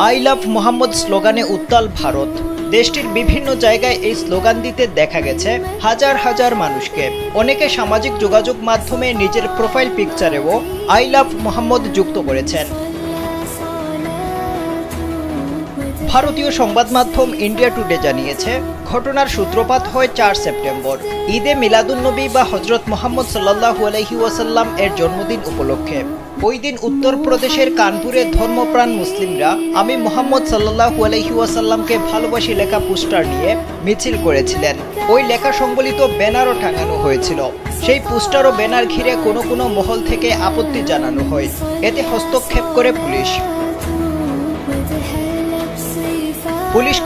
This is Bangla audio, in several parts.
আই লাভ মোহাম্মদ স্লোগানে উত্তাল ভারত। দেশটির বিভিন্ন জায়গায় এই স্লোগান দিতে দেখা গেছে হাজার হাজার মানুষকে। অনেকে সামাজিক যোগাযোগ মাধ্যমে নিজের প্রোফাইল পিকচারেও আই লাভ মোহাম্মদ যুক্ত করেছেন। ভারতীয় সংবাদ মাধ্যম ইন্ডিয়া টুডে জানিয়েছে, ঘটনার সূত্রপাত হয় 4 সেপ্টেম্বর, ঈদে মিলাদুন্নবী বা হজরত মুহাম্মদ সাল্লাল্লাহু আলাইহি ওয়াসাল্লাম এর জন্মদিন উপলক্ষে। ওই দিন উত্তরপ্রদেশের কানপুরে ধর্মপ্রাণ মুসলিমরা আমি মুহাম্মদ সাল্লাল্লাহু আলাইহি ওয়াসাল্লামকে ভালোবাসি লেখা পোস্টার নিয়ে মিছিল করেছিলেন। ওই লেখা সংবলিত ব্যানারও টাঙানো হয়েছিল। সেই পোস্টার ও ব্যানার ঘিরে কোনো কোনো মহল থেকে আপত্তি জানানো হয়। এতে হস্তক্ষেপ করে পুলিশ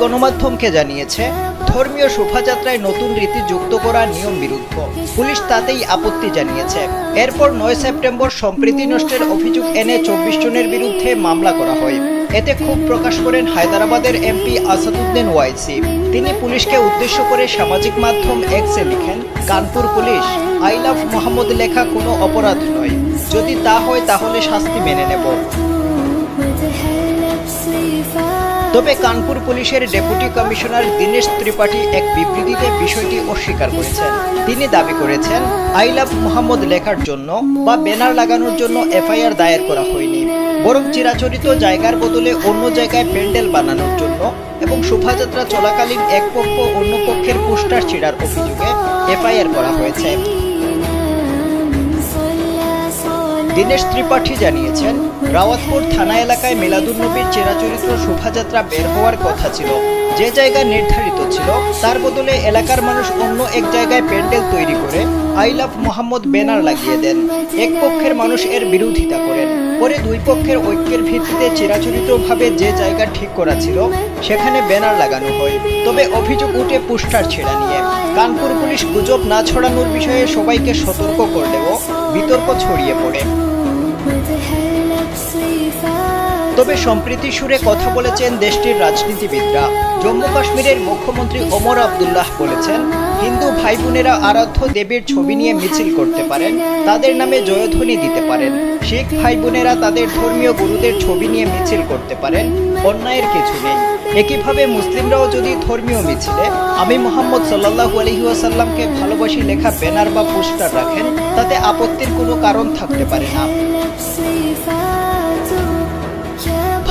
গণমাধ্যমকে জানিয়েছে, ধর্মীয় শোভাযাত্রায় নতুন রীতি যুক্ত করা নিয়ম বিরুদ্ধ। পুলিশ তাতেই আপত্তি জানিয়েছে। এরপর 9 সেপ্টেম্বর সম্প্রীতি নষ্টের অভিযোগ এনে 24 জনের বিরুদ্ধে মামলা করা হয়। এতে ক্ষোভ প্রকাশ করেন হায়দ্রাবাদের এমপি আসাদুদ্দিন ওয়াইসি। তিনি পুলিশকে উদ্দেশ্য করে সামাজিক মাধ্যম এক্সে লিখেন, Kanpur police, I love Mohammad লেখা কোনো অপরাধ নয়। যদি তা হয় তাহলে শাস্তি মেনে নেব। তবে কানপুর পুলিশের ডেপুটি কমিশনার দীনেশ ত্রিপাঠী এক বিবৃতিতে বিষয়টি অস্বীকার করেছেন। তিনি দাবি করেছেন, আই লাভ মোহাম্মদ লেখার জন্য বা ব্যানার লাগানোর জন্য এফআইআর দায়ের করা হয়নি, বরং চিরাচরিত জায়গার বদলে অন্য জায়গায় প্যান্ডেল বানানোর জন্য এবং শোভাযাত্রা চলাকালীন এক পক্ষ অন্য পক্ষের পোস্টার ছিঁড়ার অভিযোগে এফআইআর করা হয়েছে। দীনেশ ত্রিপাঠী জানিয়েছেন, রাওয়াতপুর থানা এলাকায় মিলাদুন্নবীর চিরাচরিত শোভাযাত্রা বের হওয়ার কথা ছিল। যে জায়গা নির্ধারিত ছিল তার বদলে এলাকার মানুষ অন্য এক জায়গায় প্যান্ডেল তৈরি করে আই লাভ মোহাম্মদ ব্যানার লাগিয়ে দেন। এক পক্ষের মানুষ এর বিরোধিতা করেন। পরে দুই পক্ষের ঐক্যের ভিত্তিতে চিরাচরিতভাবে যে জায়গা ঠিক করা ছিল সেখানে ব্যানার লাগানো হয়। তবে অভিযোগ উঠে পোস্টার ছেঁড়া নিয়ে। কানপুর পুলিশ গুজব না ছড়ানোর বিষয়ে সবাইকে সতর্ক করলেও বিতর্ক ছড়িয়ে পড়ে। তবে সম্প্রীতি সুরে কথা বলেছেন দেশটির রাজনীতিবিদরা। জম্মু কাশ্মীরের মুখ্যমন্ত্রী ওমর আবদুল্লাহ বলেছেন, হিন্দু ভাই বোনেরা আরাধ্য দেবীর ছবি নিয়ে মিছিল করতে পারেন, তাদের নামে জয়ধ্বনি দিতে পারেন। শিখ ভাই বোনেরা তাদের ধর্মীয় গুরুদের ছবি নিয়ে মিছিল করতে পারেন, অন্যায়ের কিছু নেই। একইভাবে মুসলিমরাও যদি ধর্মীয় মিছিলে আমি মুহাম্মদ সাল্লাল্লাহু আলাইহি ওয়াসাল্লামকে ভালোবাসি লেখা ব্যানার বা পোস্টার রাখেন, তাতে আপত্তির কোনো কারণ থাকতে পারে না।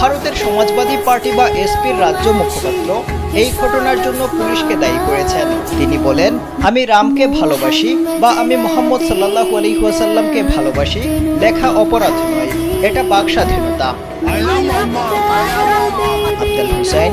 ভারতের সমাজবাদী পার্টি বা এসপির রাজ্য মুখপাত্র এই ঘটনার জন্য পুলিশকে দায়ী করেছেন। তিনি বলেন, আমি রামকে ভালোবাসি বা আমি মুহাম্মদ সাল্লাল্লাহু আলাইহি ওয়াসাল্লামকে ভালোবাসি লেখা অপরাধ নয়, এটা বাক স্বাধীনতা। আব্দুল হুসাইন,